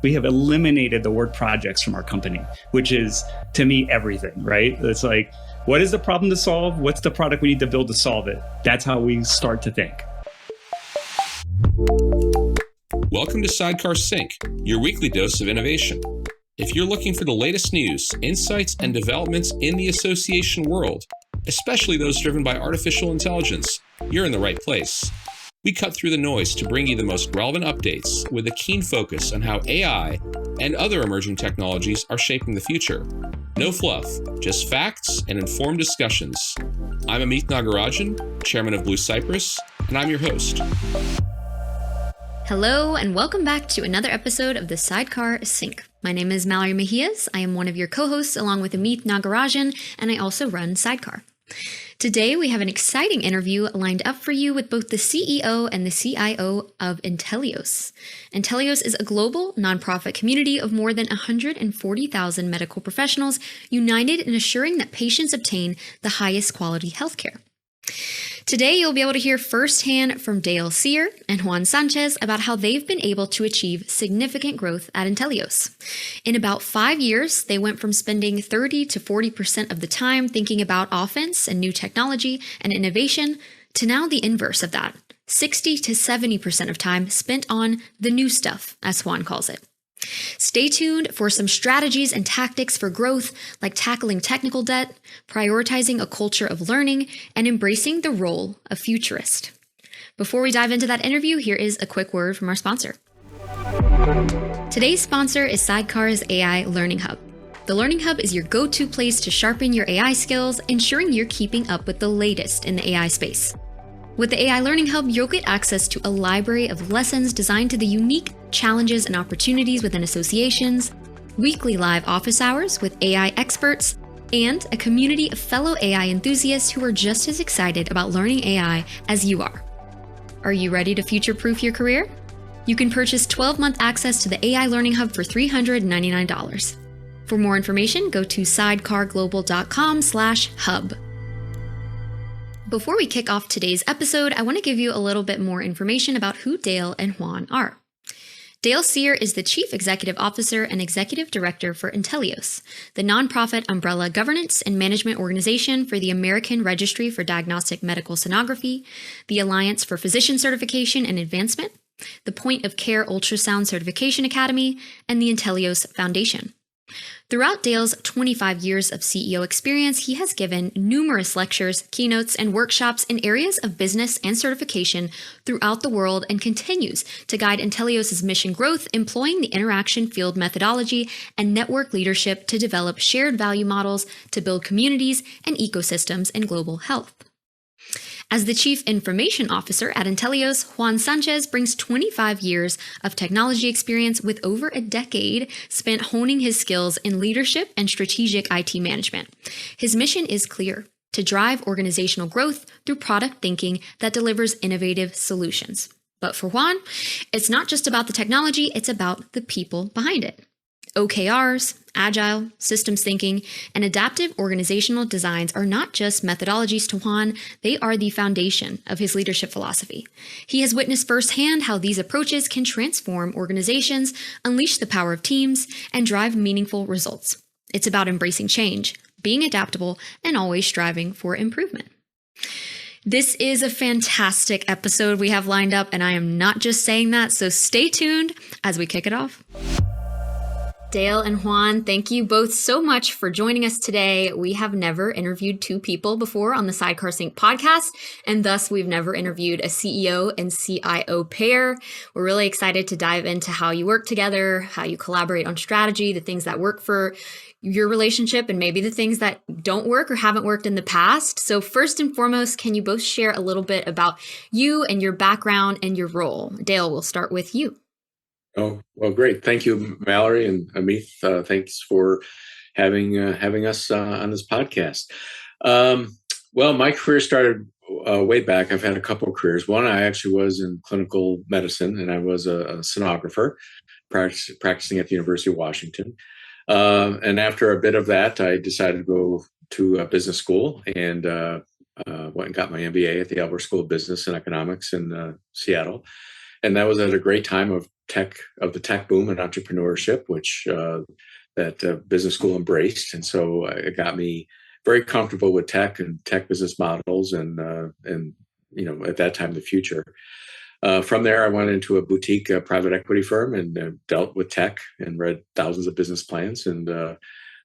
We have eliminated the word projects from our company, which is, to me, everything, right? It's like, what is the problem to solve? What's the product we need to build to solve it? That's how we start to think. Welcome to Sidecar Sync, your weekly dose of innovation. If you're looking for the latest news, insights, and developments in the association world, especially those driven by artificial intelligence, you're in the right place. We cut through the noise to bring you the most relevant updates with a keen focus on how AI and other emerging technologies are shaping the future. No fluff, just facts and informed discussions. I'm Amith Nagarajan, chairman of Blue Cypress, and I'm your host. Hello, and welcome back to another episode of the Sidecar Sync. My name is Mallory and Amith. I am one of your co-hosts along with Amith Nagarajan, and I also run Sidecar. Today, we have an exciting interview lined up for you with both the CEO and the CIO of Inteleos. Inteleos is a global nonprofit community of more than 140,000 medical professionals united in assuring that patients obtain the highest quality healthcare. Today, you'll be able to hear firsthand from Dale Cyr and Juan Sanchez about how they've been able to achieve significant growth at Inteleos. In about 5 years, they went from spending 30 to 40% of the time thinking about offense and new technology and innovation to now the inverse of that, 60 to 70% of time spent on the new stuff, as Juan calls it. Stay tuned for some strategies and tactics for growth, like tackling technical debt, prioritizing a culture of learning, and embracing the role of futurist. Before we dive into that interview, here is a quick word from our sponsor. Today's sponsor is Sidecar's AI Learning Hub. The Learning Hub is your go-to place to sharpen your AI skills, ensuring you're keeping up with the latest in the AI space. With the AI Learning Hub, you'll get access to a library of lessons designed to the unique challenges and opportunities within associations, weekly live office hours with AI experts, and a community of fellow AI enthusiasts who are just as excited about learning AI as you are. Are you ready to future-proof your career? You can purchase 12-month access to the AI Learning Hub for $399. For more information, go to sidecarglobal.com/hub. Before we kick off today's episode, I want to give you a little bit more information about who Dale and Juan are. Dale Cyr is the Chief Executive Officer and Executive Director for Inteleos, the nonprofit umbrella governance and management organization for the American Registry for Diagnostic Medical Sonography, the Alliance for Physician Certification and Advancement, the Point of Care Ultrasound Certification Academy, and the Inteleos Foundation. Throughout Dale's 25 years of CEO experience, he has given numerous lectures, keynotes, and workshops in areas of business and certification throughout the world and continues to guide Inteleos' mission growth, employing the interaction field methodology and network leadership to develop shared value models to build communities and ecosystems in global health. As the Chief Information Officer at Inteleos, Juan Sanchez brings 25 years of technology experience with over a decade spent honing his skills in leadership and strategic IT management. His mission is clear: to drive organizational growth through product thinking that delivers innovative solutions. But for Juan, it's not just about the technology, it's about the people behind it. OKRs, agile, systems thinking, and adaptive organizational designs are not just methodologies to Juan, they are the foundation of his leadership philosophy. He has witnessed firsthand how these approaches can transform organizations, unleash the power of teams, and drive meaningful results. It's about embracing change, being adaptable, and always striving for improvement. This is a fantastic episode we have lined up, and I am not just saying that, so stay tuned as we kick it off. Dale and Juan, thank you both so much for joining us today. We have never interviewed two people before on the Sidecar Sync podcast, and thus we've never interviewed a CEO and CIO pair. We're really excited to dive into how you work together, how you collaborate on strategy, the things that work for your relationship, and maybe the things that don't work or haven't worked in the past. So first and foremost, can you both share a little bit about you and your background and your role? Dale, we'll start with you. Oh, well, great. Thank you, Mallory and Amith. Thanks for having us on this podcast. Well, my career started way back. I've had a couple of careers. One, I actually was in clinical medicine, and I was a sonographer practicing at the University of Washington. And after a bit of that, I decided to go to business school and went and got my MBA at the Albert School of Business and Economics in Seattle. And that was at a great time of the tech boom and entrepreneurship, which that business school embraced, and so it got me very comfortable with tech and tech business models, and at that time the future. From there, I went into a boutique private equity firm and dealt with tech and read thousands of business plans, and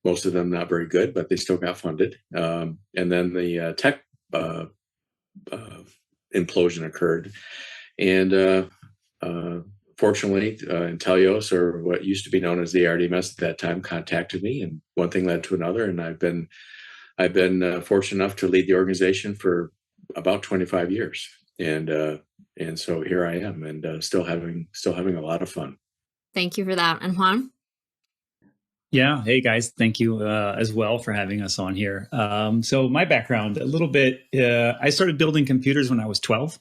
most of them not very good, but they still got funded. And then the tech implosion occurred, and fortunately, Inteleos, or what used to be known as the RDMS at that time, contacted me, and one thing led to another, and I've been fortunate enough to lead the organization for about 25 years, and so here I am, and still having a lot of fun. Thank you for that. And Juan? Yeah. Hey, guys. Thank you as well for having us on here. So my background, a little bit, I started building computers when I was 12.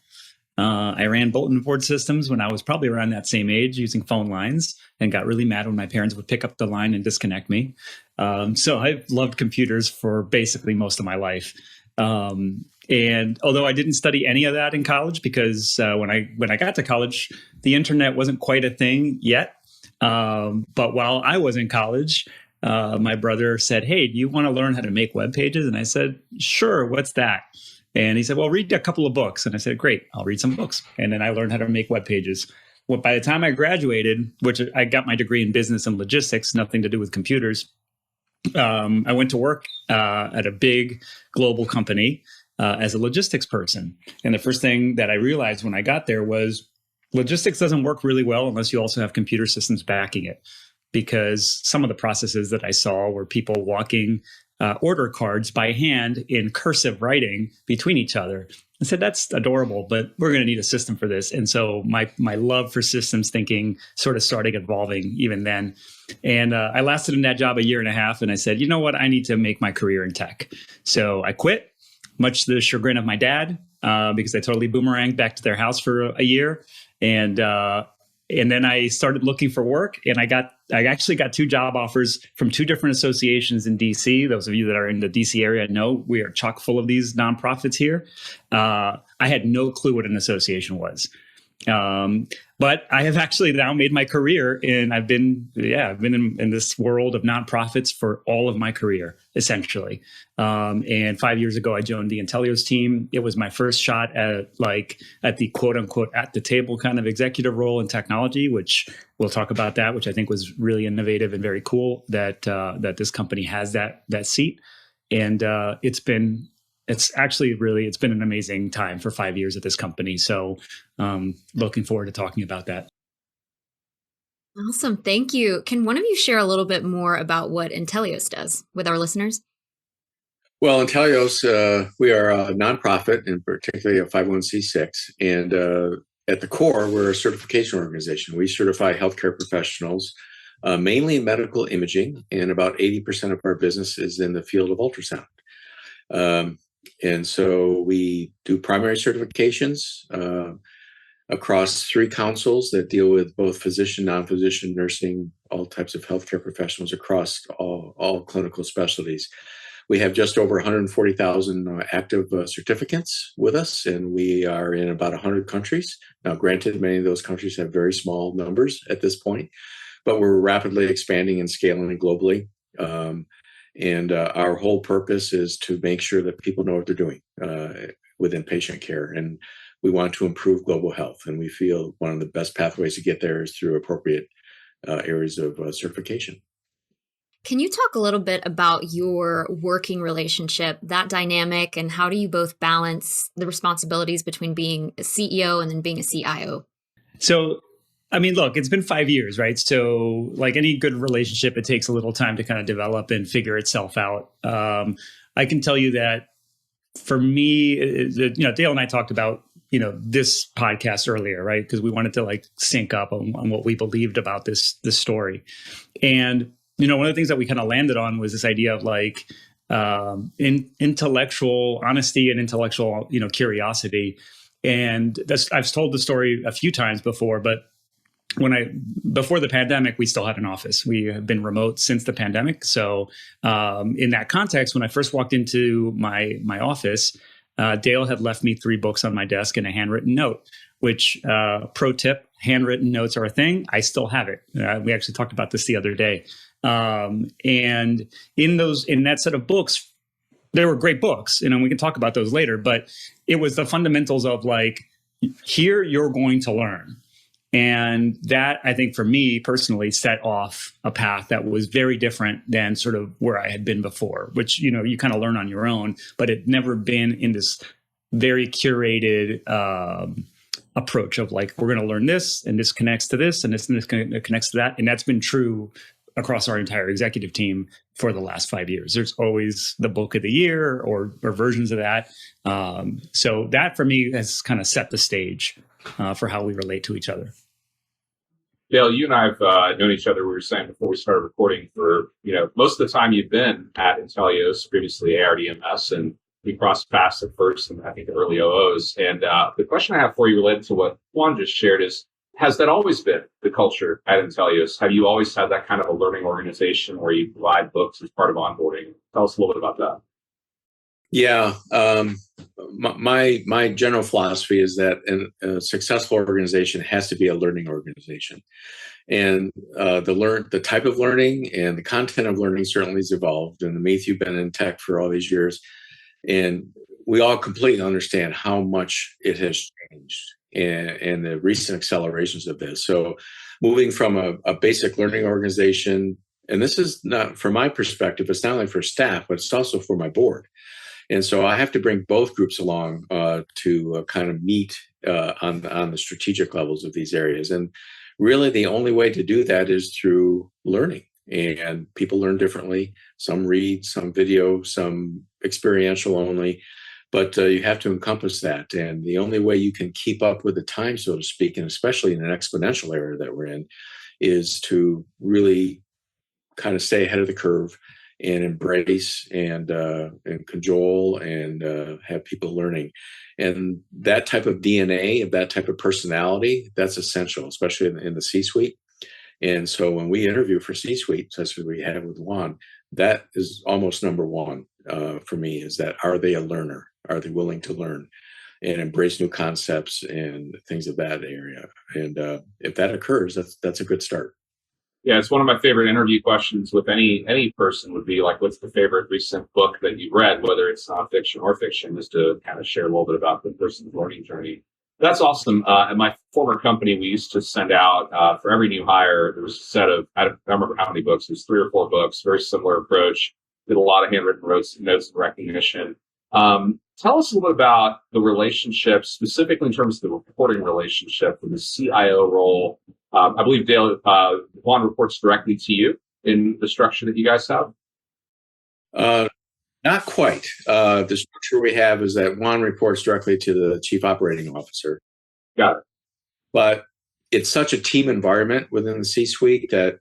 I ran bulletin board systems when I was probably around that same age using phone lines, and got really mad when my parents would pick up the line and disconnect me. So I've loved computers for basically most of my life. And although I didn't study any of that in college, because when I got to college, the internet wasn't quite a thing yet. But while I was in college, my brother said, "Hey, do you want to learn how to make web pages?" And I said, "Sure, what's that?" And he said, "Well, read a couple of books." And I said, "Great, I'll read some books." And then I learned how to make web pages. Well, by the time I graduated, which I got my degree in business and logistics, nothing to do with computers, I went to work at a big global company as a logistics person. And the first thing that I realized when I got there was logistics doesn't work really well unless you also have computer systems backing it, because some of the processes that I saw were people walking order cards by hand in cursive writing between each other. I said, that's adorable, but we're going to need a system for this. And so my love for systems thinking sort of started evolving even then. And I lasted in that job a year and a half. And I said, you know what? I need to make my career in tech. So I quit, much to the chagrin of my dad, because I totally boomeranged back to their house for a year. And then I started looking for work, and I actually got 2 job offers from 2 different associations in DC. Those of you that are in the DC area know we are chock full of these nonprofits here. I had no clue what an association was. But I have actually now made my career, and I've been in this world of nonprofits for all of my career, essentially. And 5 years ago, I joined the Inteleos team. It was my first shot at the quote unquote at the table kind of executive role in technology, which we'll talk about that, which I think was really innovative and very cool that this company has that seat. And it's been an amazing time for 5 years at this company. So looking forward to talking about that. Awesome. Thank you. Can one of you share a little bit more about what Inteleos does with our listeners? Well, Inteleos, we are a nonprofit, and particularly a 501c6. And at the core, we're a certification organization. We certify healthcare professionals, mainly in medical imaging, and about 80% of our business is in the field of ultrasound. And so we do primary certifications across 3 councils that deal with both physician, non-physician, nursing, all types of healthcare professionals across all clinical specialties. We have just over 140,000 active certificates with us, and we are in about 100 countries. Now, granted, many of those countries have very small numbers at this point, but we're rapidly expanding and scaling globally. And our whole purpose is to make sure that people know what they're doing within patient care. And we want to improve global health. And we feel one of the best pathways to get there is through appropriate areas of certification. Can you talk a little bit about your working relationship, that dynamic, and how do you both balance the responsibilities between being a CEO and then being a CIO? So, I mean, look, it's been 5 years, right? So like any good relationship, it takes a little time to kind of develop and figure itself out. I can tell you that for me, Dale and I talked about, this podcast earlier, right? Because we wanted to sync up on what we believed about this story. And, one of the things that we kind of landed on was this idea of intellectual honesty and intellectual, curiosity. And I've told the story a few times before, but before the pandemic, we still had an office. We have been remote since the pandemic. So in that context, when I first walked into my office, Dale had left me 3 books on my desk and a handwritten note which pro tip, handwritten notes are a thing. I still have it. We actually talked about this the other day. And in that set of books, there were great books, we can talk about those later, but it was the fundamentals of like, here you're going to learn. And that, I think, for me personally, set off a path that was very different than sort of where I had been before, which, you kind of learn on your own, but it never been in this very curated approach of like, we're going to learn this, and this connects to this, and this connects to that. And that's been true across our entire executive team for the last 5 years. There's always the book of the year or versions of that. So that for me has kind of set the stage for how we relate to each other. Dale, you and I have known each other, we were saying before we started recording, for most of the time you've been at Inteleos, previously ARDMS, and we crossed paths at first and I think the early OOs. And the question I have for you related to what Juan just shared is, has that always been the culture at Inteleos? Have you always had that kind of a learning organization where you provide books as part of onboarding? Tell us a little bit about that. Yeah. My general philosophy is that a successful organization has to be a learning organization. And the type of learning and the content of learning certainly has evolved. And Amith, you've been in tech for all these years, and we all completely understand how much it has changed and the recent accelerations of this. So moving from a basic learning organization, and this is not, from my perspective, it's not only for staff, but it's also for my board. And so I have to bring both groups along to kind of meet on the strategic levels of these areas. And really the only way to do that is through learning. And people learn differently. Some read, some video, some experiential only. But you have to encompass that. And the only way you can keep up with the time, so to speak, and especially in an exponential era that we're in, is to really kind of stay ahead of the curve and embrace and cajole and have people learning. And that type of DNA, that type of personality, that's essential, especially in the C-suite. And so when we interview for C-suite, such as we had with Juan, that is almost number one for me, is that, are they a learner? Are they willing to learn and embrace new concepts and things of that area? And if that occurs, that's a good start. Yeah, it's one of my favorite interview questions with any person would be like, what's the favorite recent book that you've read, whether it's nonfiction or fiction, just to kind of share a little bit about the person's learning journey. That's awesome. At my former company, we used to send out for every new hire, there was a set of, I don't remember how many books, it was 3 or 4 books, very similar approach, did a lot of handwritten notes and recognition. Tell us a little bit about the relationship, specifically in terms of the reporting relationship with the CIO role. I believe Dale, Juan reports directly to you in the structure that you guys have. Not quite. The structure we have is that Juan reports directly to the chief operating officer. Got it. But it's such a team environment within the C-suite that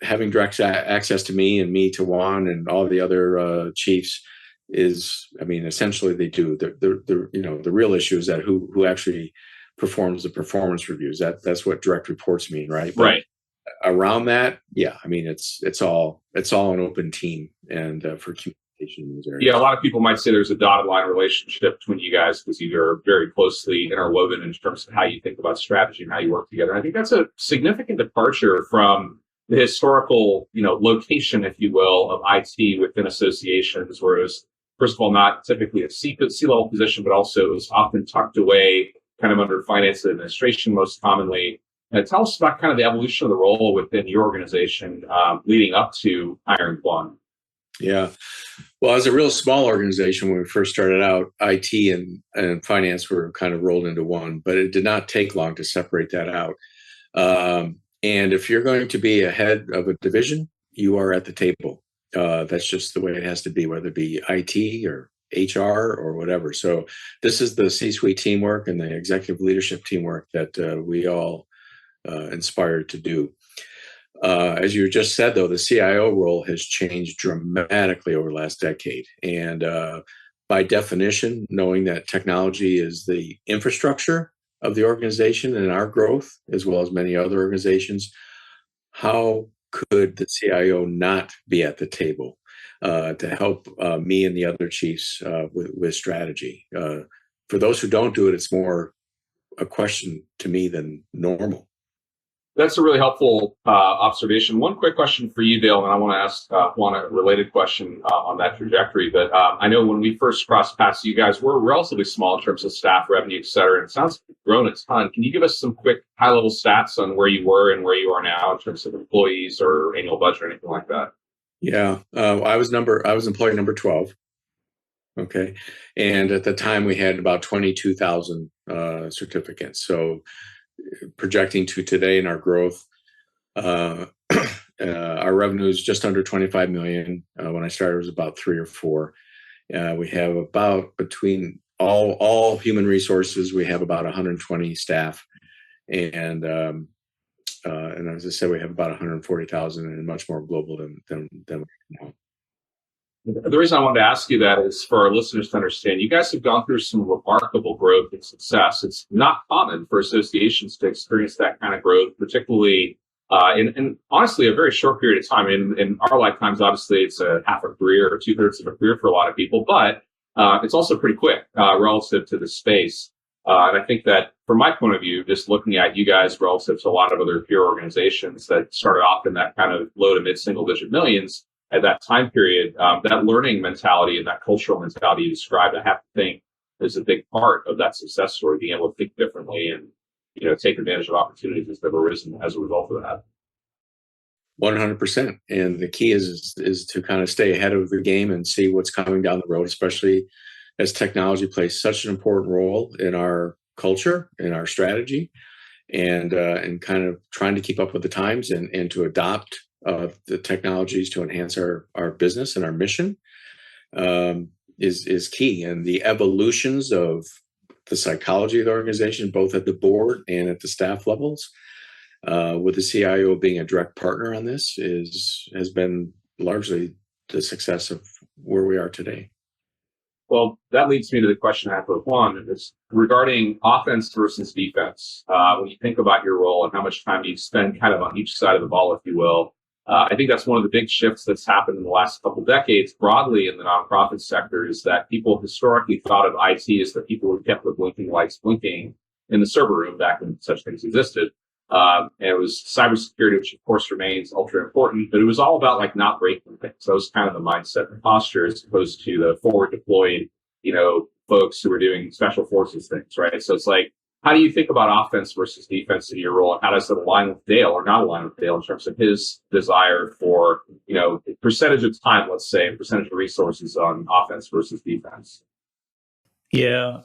having direct access to me and me to Juan and all the other chiefs is, I mean, essentially they do. The real issue is that who actually performs the performance reviews. That's what direct reports mean, right? Right. But around that, yeah, I mean, it's all an open team and for communication in these areas. Yeah, a lot of people might say there's a dotted line relationship between you guys because you are very closely interwoven in terms of how you think about strategy and how you work together. And I think that's a significant departure from the historical, location, if you will, of IT within associations, where it was, first of all, not typically a C-level position, but also it was often tucked away kind of under finance and administration most commonly. Tell us about kind of the evolution of the role within your organization leading up to hiring Juan. Yeah. Well, as a real small organization, when we first started out, IT and finance were kind of rolled into one, but it did not take long to separate that out. And if you're going to be a head of a division, you are at the table. That's just the way it has to be, whether it be IT or HR or whatever. So this is the C-suite teamwork and the executive leadership teamwork that we all inspired to do. As you just said, though, the CIO role has changed dramatically over the last decade. And by definition, knowing that technology is the infrastructure of the organization and our growth, as well as many other organizations, how could the CIO not be at the table to help me and the other chiefs with strategy? For those who don't do it, it's more a question to me than normal. That's a really helpful observation. One quick question for you, Dale, and I want to ask Juan a related question on that trajectory. But I know when we first crossed paths, you guys were relatively small in terms of staff, revenue, et cetera. And it sounds like you've grown a ton. Can you give us some quick high-level stats on where you were and where you are now in terms of employees or annual budget or anything like that? Yeah, I was employee number 12. Okay, and at the time we had about 22,000 certificates. So projecting to today in our growth, our revenue is just under 25 million. When I started, it was about 3 or 4. We have about, between all human resources, we have about 120 staff, and as I said, we have about 140,000 and much more global than now. The reason I wanted to ask you that is for our listeners to understand, you guys have gone through some remarkable growth and success. It's not common for associations to experience that kind of growth, particularly in honestly a very short period of time. In our lifetimes, obviously, it's a half a career or 2/3 of a career for a lot of people, but it's also pretty quick relative to the space. And I think that from my point of view, just looking at you guys relative to a lot of other peer organizations that started off in that kind of low to mid single digit millions, at that time period, that learning mentality and that cultural mentality you described, I have to think is a big part of that success story, being able to think differently and, take advantage of opportunities that have arisen as a result of that. 100%. And the key is to kind of stay ahead of the game and see what's coming down the road, especially as technology plays such an important role in our culture, in our strategy, and kind of trying to keep up with the times and to adopt the technologies to enhance our business and our mission is key. And the evolutions of the psychology of the organization, both at the board and at the staff levels, with the CIO being a direct partner on this, has been largely the success of where we are today. Well, that leads me to the question I have for Juan. It's regarding offense versus defense. When you think about your role and how much time you spend kind of on each side of the ball, if you will, I think that's one of the big shifts that's happened in the last couple of decades broadly in the nonprofit sector, is that people historically thought of IT as the people who kept the blinking lights blinking in the server room back when such things existed. And it was cybersecurity, which of course remains ultra important, but it was all about like not breaking things. That was kind of the mindset and posture, as opposed to the forward deployed, folks who were doing special forces things, right? So it's like, how do you think about offense versus defense in your role, and how does it align with Dale or not align with Dale in terms of his desire for, percentage of time, let's say, and percentage of resources on offense versus defense? Yeah.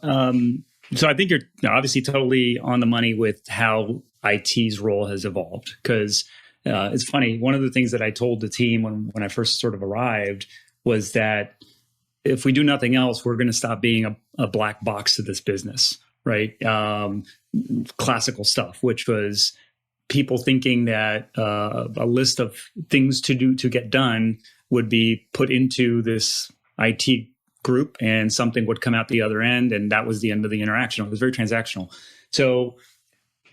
So I think you're obviously totally on the money with how IT's role has evolved, because it's funny. One of the things that I told the team when I first sort of arrived was that if we do nothing else, we're going to stop being a black box to this business, right? Classical stuff, which was people thinking that a list of things to do to get done would be put into this IT group and something would come out the other end, and that was the end of the interaction. It was very transactional. So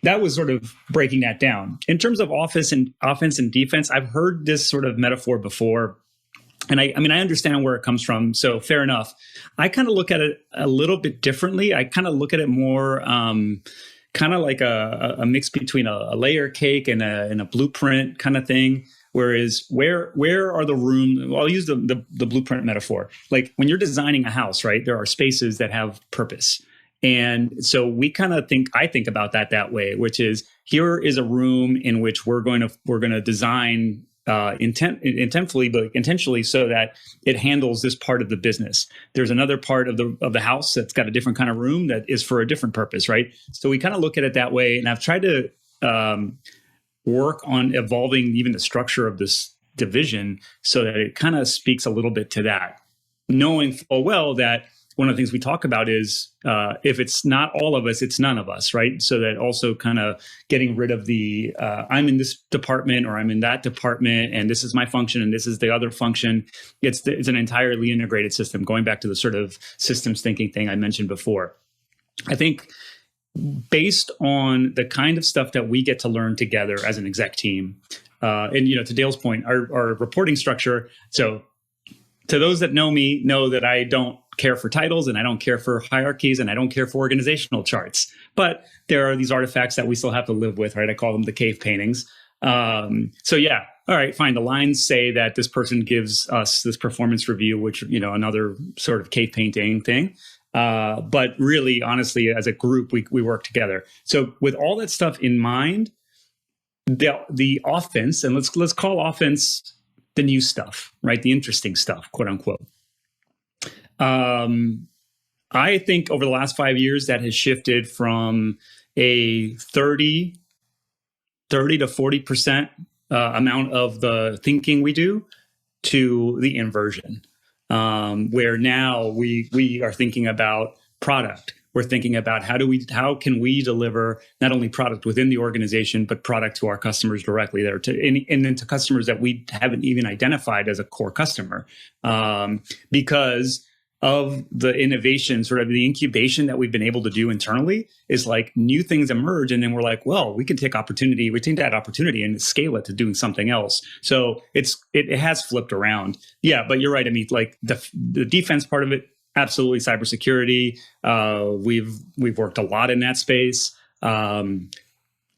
that was sort of breaking that down. In terms of offense and defense, I've heard this sort of metaphor before. And I understand where it comes from. So fair enough. I kind of look at it a little bit differently. I kind of look at it more kind of like a mix between a layer cake and a blueprint kind of thing. Whereas where are the rooms? Well, I'll use the blueprint metaphor. Like when you're designing a house, right? There are spaces that have purpose. And so I think about that way, which is, here is a room in which we're going to design intentfully, but intentionally, so that it handles this part of the business. There's another part of the house that's got a different kind of room that is for a different purpose, right? So we kind of look at it that way. And I've tried to work on evolving even the structure of this division so that it kind of speaks a little bit to that, knowing full well that one of the things we talk about is if it's not all of us, it's none of us, right? So that also kind of getting rid of the I'm in this department or I'm in that department and this is my function and this is the other function. It's an entirely integrated system, going back to the sort of systems thinking thing I mentioned before. I think based on the kind of stuff that we get to learn together as an exec team, and to Dale's point, our reporting structure. So to those that know me, know that I don't care for titles, and I don't care for hierarchies, and I don't care for organizational charts. But there are these artifacts that we still have to live with, right? I call them the cave paintings. So yeah, all right, fine. The lines say that this person gives us this performance review, which, another sort of cave painting thing. But really, honestly, as a group, we work together. So with all that stuff in mind, the offense, and let's call offense the new stuff, right? The interesting stuff, quote unquote. I think over the last 5 years, that has shifted from a 30 to 40% amount of the thinking we do to the inversion, where now we are thinking about product. We're thinking about how can we deliver not only product within the organization, but product to our customers directly there, and then to customers that we haven't even identified as a core customer, because of the innovation, sort of the incubation that we've been able to do internally. Is like new things emerge, and then we're like, well, we can take that opportunity and scale it to doing something else. So it has flipped around. Yeah, but you're right. I mean, like the defense part of it, absolutely. Cybersecurity. We've worked a lot in that space,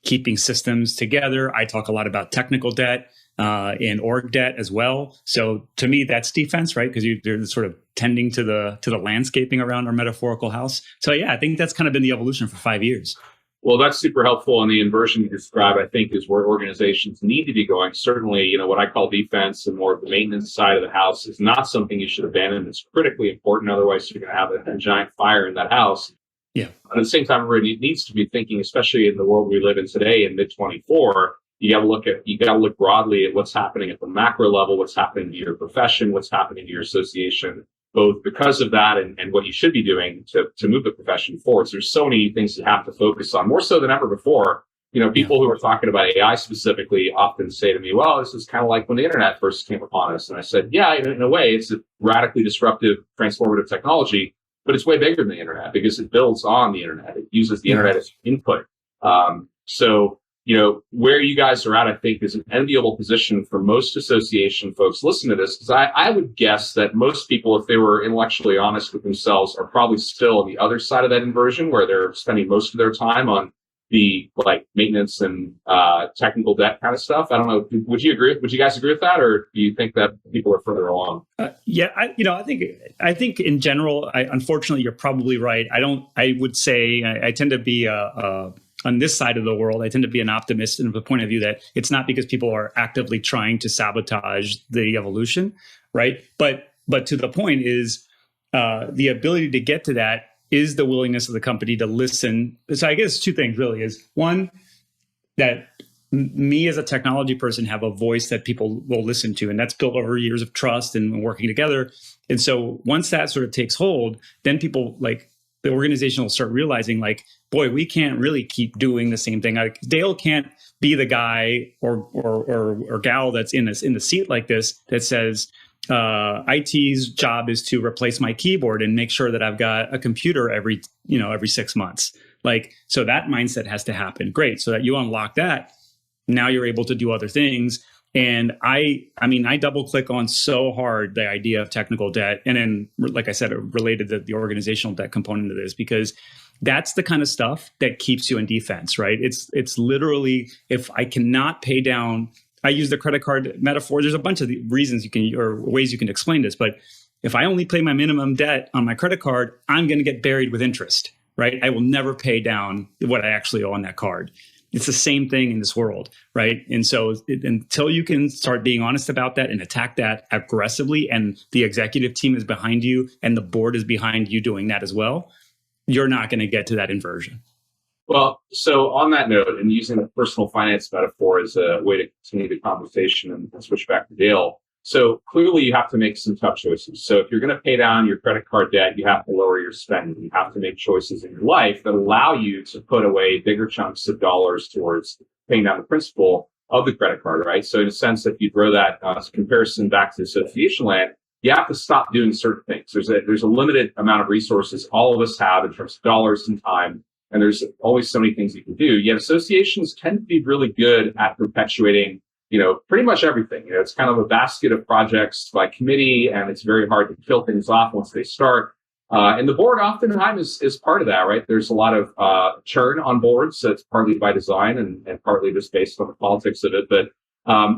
keeping systems together. I talk a lot about technical debt and org debt as well. So to me, that's defense, right? Because you're sort of tending to the landscaping around our metaphorical house. So yeah, I think that's kind of been the evolution for 5 years. Well, that's super helpful. And the inversion you described, I think, is where organizations need to be going. Certainly, what I call defense and more of the maintenance side of the house is not something you should abandon. It's critically important. Otherwise, you're going to have a giant fire in that house. Yeah. At the same time, everybody needs to be thinking, especially in the world we live in today in mid-24, you got to look broadly at what's happening at the macro level, what's happening to your profession, what's happening to your association, both because of that and what you should be doing to move the profession forward. So there's so many things you have to focus on, more so than ever before. People who are talking about AI specifically often say to me, well, this is kind of like when the internet first came upon us. And I said, yeah, in a way, it's a radically disruptive, transformative technology, but it's way bigger than the internet because it builds on the internet. It uses the internet as input. Where you guys are at, I think, is an enviable position for most association folks listening to this, because I would guess that most people, if they were intellectually honest with themselves, are probably still on the other side of that inversion, where they're spending most of their time on the maintenance and technical debt kind of stuff. I don't know. Would you agree? Would you guys agree with that, or do you think that people are further along? I think in general, unfortunately, you're probably right. I would say I tend to be on this side of the world, I tend to be an optimist in the point of view that it's not because people are actively trying to sabotage the evolution, right? But to the point is the ability to get to that is the willingness of the company to listen. So I guess two things really is one, that me as a technology person have a voice that people will listen to, and that's built over years of trust and working together. And so once that sort of takes hold, then people the organization will start realizing boy, we can't really keep doing the same thing. Dale can't be the guy or gal that's in the seat like this that says IT's job is to replace my keyboard and make sure that I've got a computer every 6 months. So that mindset has to happen. Great. So that you unlock that, now you're able to do other things. And I double click on so hard the idea of technical debt. And then, like I said, related to the organizational debt component of this, because that's the kind of stuff that keeps you in defense, right? It's literally, if I cannot pay down, I use the credit card metaphor. There's a bunch of reasons or ways you can explain this, but if I only pay my minimum debt on my credit card, I'm going to get buried with interest, right? I will never pay down what I actually owe on that card. It's the same thing in this world, right? And so until you can start being honest about that and attack that aggressively, and the executive team is behind you and the board is behind you doing that as well, you're not going to get to that inversion. Well, so on that note, and using the personal finance metaphor as a way to continue the conversation and switch back to Dale. So clearly you have to make some tough choices. So if you're going to pay down your credit card debt, you have to lower your spending. You have to make choices in your life that allow you to put away bigger chunks of dollars towards paying down the principal of the credit card, right? So in a sense, if you throw that comparison back to association land, you have to stop doing certain things. There's a limited amount of resources all of us have in terms of dollars and time, and there's always so many things you can do. Yet associations tend to be really good at perpetuating pretty much everything. It's kind of a basket of projects by committee, and it's very hard to kill things off once they start. And the board oftentimes is part of that, right? There's a lot of churn on boards. That's partly by design and partly just based on the politics of it. But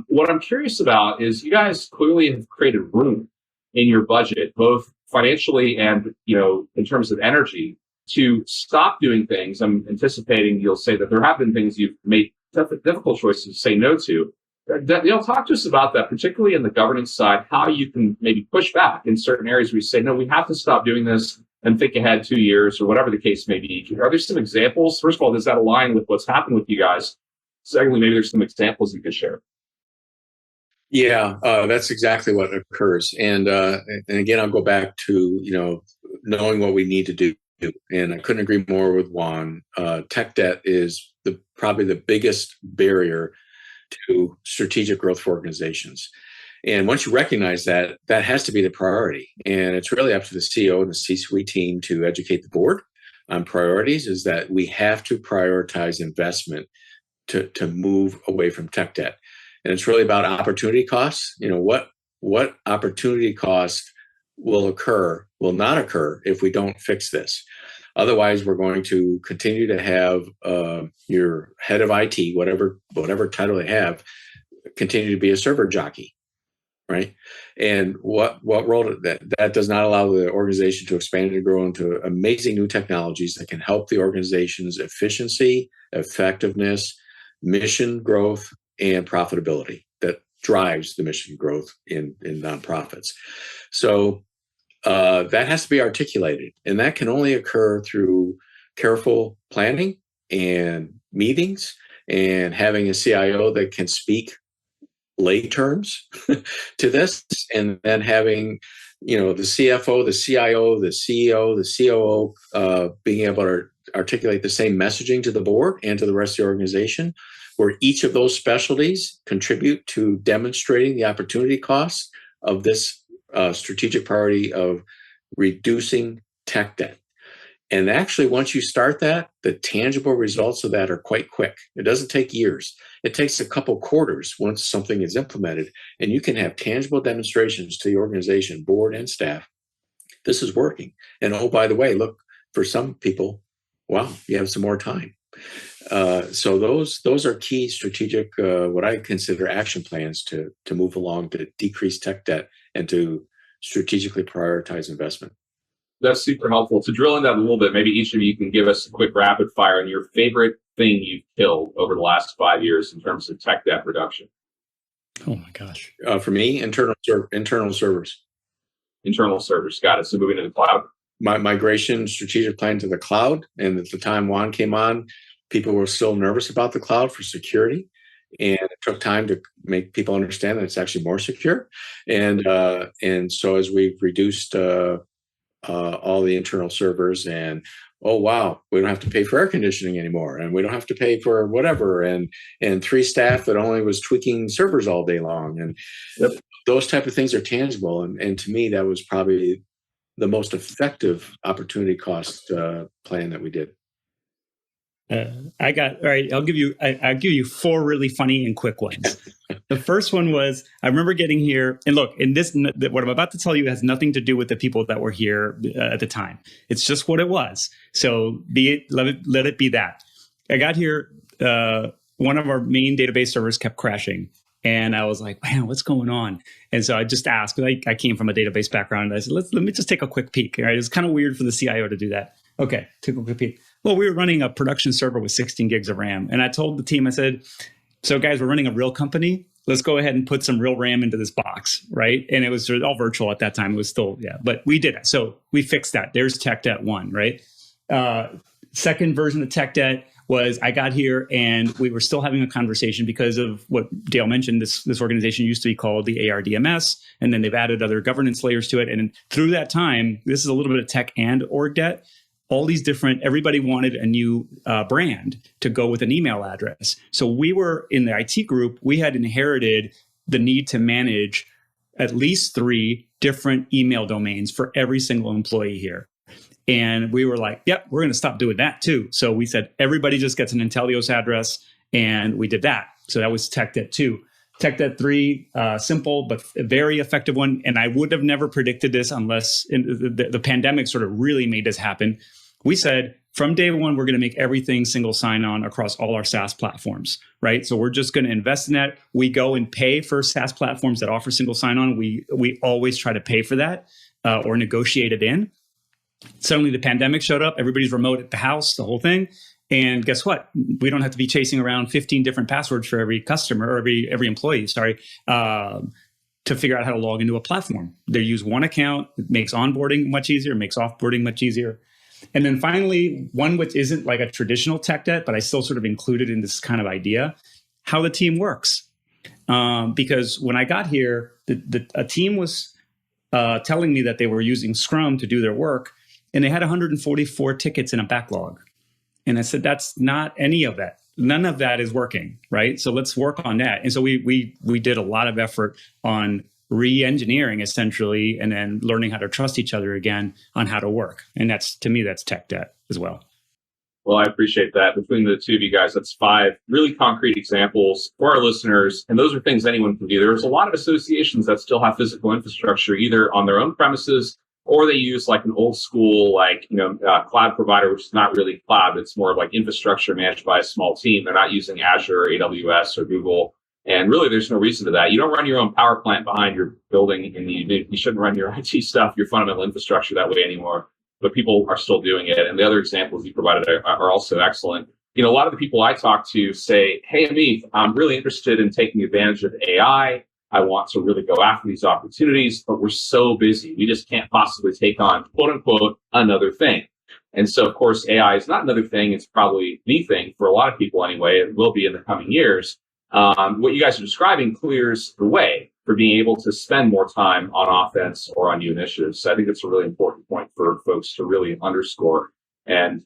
what I'm curious about is you guys clearly have created room in your budget, both financially and, in terms of energy, to stop doing things. I'm anticipating you'll say that there have been things you've made difficult choices to say no to. Talk to us about that, particularly in the governance side, how you can maybe push back in certain areas where you say, no, we have to stop doing this and think ahead 2 years or whatever the case may be. Are there some examples? First of all, does that align with what's happened with you guys? Secondly, maybe there's some examples you could share. Yeah, that's exactly what occurs. And again, I'll go back to, knowing what we need to do. And I couldn't agree more with Juan. Tech debt is probably the biggest barrier to strategic growth for organizations. And once you recognize that, that has to be the priority. And it's really up to the CEO and the C-suite team to educate the board on priorities, is that we have to prioritize investment to move away from tech debt. And it's really about opportunity costs. What opportunity cost will not occur if we don't fix this. Otherwise, we're going to continue to have your head of IT, whatever title they have, continue to be a server jockey, right? And what role that does not allow the organization to expand and grow into amazing new technologies that can help the organization's efficiency, effectiveness, mission growth, and profitability that drives the mission growth in nonprofits. So that has to be articulated, and that can only occur through careful planning and meetings and having a CIO that can speak lay terms to this, and then having the CFO, the CIO, the CEO, the COO being able to articulate the same messaging to the board and to the rest of the organization, where each of those specialties contribute to demonstrating the opportunity costs of this strategic priority of reducing tech debt. And actually, once you start that, the tangible results of that are quite quick. It doesn't take years. It takes a couple quarters once something is implemented, and you can have tangible demonstrations to the organization, board and staff. This is working. And oh, by the way, look, for some people, wow, you have some more time. So those are key strategic, what I consider action plans to move along to decrease tech debt and to strategically prioritize investment. That's super helpful. To drill into that a little bit, maybe each of you can give us a quick rapid fire on your favorite thing you've killed over the last 5 years in terms of tech debt reduction. Oh my gosh. For me, internal servers. Internal servers, got it. So moving to the cloud. My migration strategic plan to the cloud, and at the time Juan came on, people were still nervous about the cloud for security, and it took time to make people understand that it's actually more secure. And so as we've reduced all the internal servers, and oh wow, we don't have to pay for air conditioning anymore, and we don't have to pay for whatever, and 3 staff that only was tweaking servers all day long, and those type of things are tangible. And to me, that was probably the most effective opportunity cost plan that we did. All right. I'll give you 4 really funny and quick ones. The first one was, I remember getting here, and look, what I'm about to tell you has nothing to do with the people that were here at the time. It's just what it was. So let it be that. I got here, one of our main database servers kept crashing. And I was like, man, what's going on? And so I just asked, I came from a database background. And I said, let me just take a quick peek. All right. It was kind of weird for the CIO to do that. Okay, took a quick peek. Well, we were running a production server with 16 gigs of RAM. And I told the team, I said, so guys, we're running a real company. Let's go ahead and put some real RAM into this box, right? And it was all virtual at that time. It was still, but we did it. So we fixed that. There's Tech Debt 1, right? Second version of Tech Debt was I got here and we were still having a conversation because of what Dale mentioned. This organization used to be called the ARDMS, and then they've added other governance layers to it. And through that time, this is a little bit of tech and org debt. All these everybody wanted a new brand to go with an email address. So we were in the IT group, we had inherited the need to manage at least 3 different email domains for every single employee here. And we were like, yep, we're going to stop doing that too. So we said, everybody just gets an Inteleos address. And we did that. So that was Tech Debt 2. Tech Debt 3, simple but a very effective one. And I would have never predicted this unless the pandemic sort of really made this happen. We said from day one, we're going to make everything single sign-on across all our SaaS platforms, right? So we're just going to invest in that. We go and pay for SaaS platforms that offer single sign-on. We always try to pay for that or negotiate it in. Suddenly the pandemic showed up. Everybody's remote at the house, the whole thing. And guess what? We don't have to be chasing around 15 different passwords for every customer or every employee, to figure out how to log into a platform. They use one account. It makes onboarding much easier, makes offboarding much easier. And then finally, one which isn't like a traditional tech debt, but I still sort of included in this kind of idea, how the team works. Because when I got here, a team was telling me that they were using Scrum to do their work, and they had 144 tickets in a backlog. And I said, that's not any of that. None of that is working, right? So let's work on that. And so we did a lot of effort on re-engineering essentially, and then learning how to trust each other again on how to work. And that's, to me, that's tech debt as well. Well, I appreciate that. Between the two of you guys, that's 5 really concrete examples for our listeners. And those are things anyone can do. There's a lot of associations that still have physical infrastructure, either on their own premises, or they use like an old school, cloud provider, which is not really cloud. It's more of like infrastructure managed by a small team. They're not using Azure or AWS or Google. And really, there's no reason to that. You don't run your own power plant behind your building, and you shouldn't run your IT stuff, your fundamental infrastructure that way anymore. But people are still doing it. And the other examples you provided are also excellent. A lot of the people I talk to say, hey, Amith, I'm really interested in taking advantage of AI. I want to really go after these opportunities, but we're so busy. We just can't possibly take on, quote unquote, another thing. And so, of course, AI is not another thing. It's probably the thing for a lot of people anyway. It will be in the coming years. What you guys are describing clears the way for being able to spend more time on offense or on new initiatives. So I think it's a really important point for folks to really underscore. And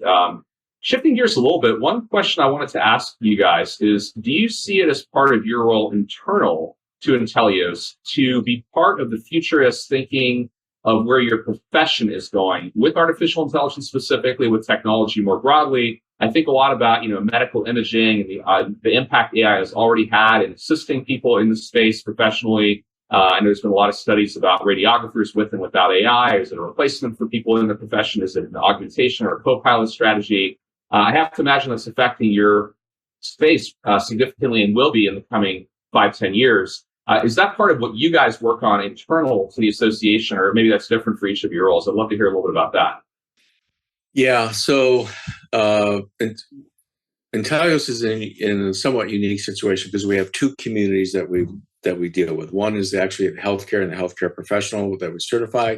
shifting gears a little bit, one question I wanted to ask you guys is, do you see it as part of your role internal to Inteleos to be part of the futurist thinking of where your profession is going with artificial intelligence, specifically with technology more broadly? I think a lot about, medical imaging and the impact AI has already had in assisting people in the space professionally. And there's been a lot of studies about radiographers with and without AI. Is it a replacement for people in the profession? Is it an augmentation or a co-pilot strategy? I have to imagine that's affecting your space significantly and will be in the coming 5-10 years. Is that part of what you guys work on internal to the association, or maybe that's different for each of your roles? I'd love to hear a little bit about that. Yeah, so Inteleos is in a somewhat unique situation because we have 2 communities that we deal with. One is actually healthcare and the healthcare professional that we certify,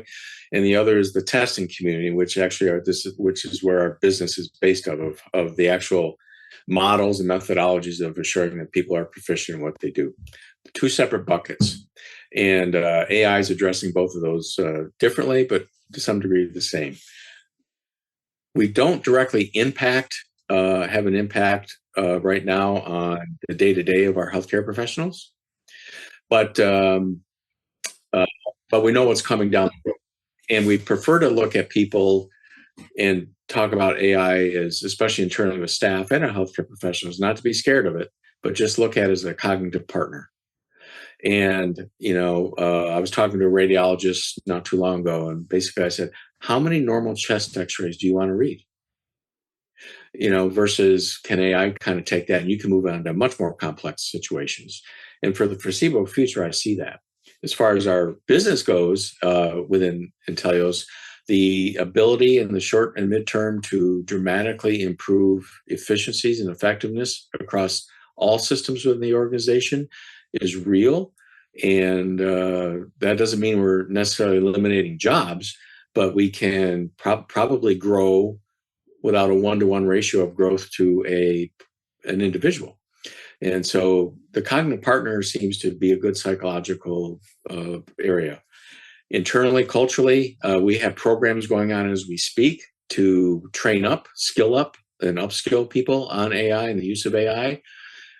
and the other is the testing community, which actually which is where our business is based of the actual models and methodologies of assuring that people are proficient in what they do. 2 separate buckets, and AI is addressing both of those differently, but to some degree the same. We don't directly have an impact right now on the day-to-day of our healthcare professionals, but we know what's coming down the road, and we prefer to look at people and talk about AI as, especially internally with staff and our healthcare professionals, not to be scared of it, but just look at it as a cognitive partner. And, I was talking to a radiologist not too long ago, and basically I said, how many normal chest x-rays do you want to read? Versus can AI kind of take that and you can move on to much more complex situations. And for the foreseeable future, I see that. As far as our business goes within Inteleos, the ability in the short and midterm to dramatically improve efficiencies and effectiveness across all systems within the organization is real. And that doesn't mean we're necessarily eliminating jobs, but we can probably grow without a 1-to-1 ratio of growth to an individual. And so the cognitive partner seems to be a good psychological area. Internally, culturally, we have programs going on as we speak to train up, skill up, and upskill people on AI and the use of AI.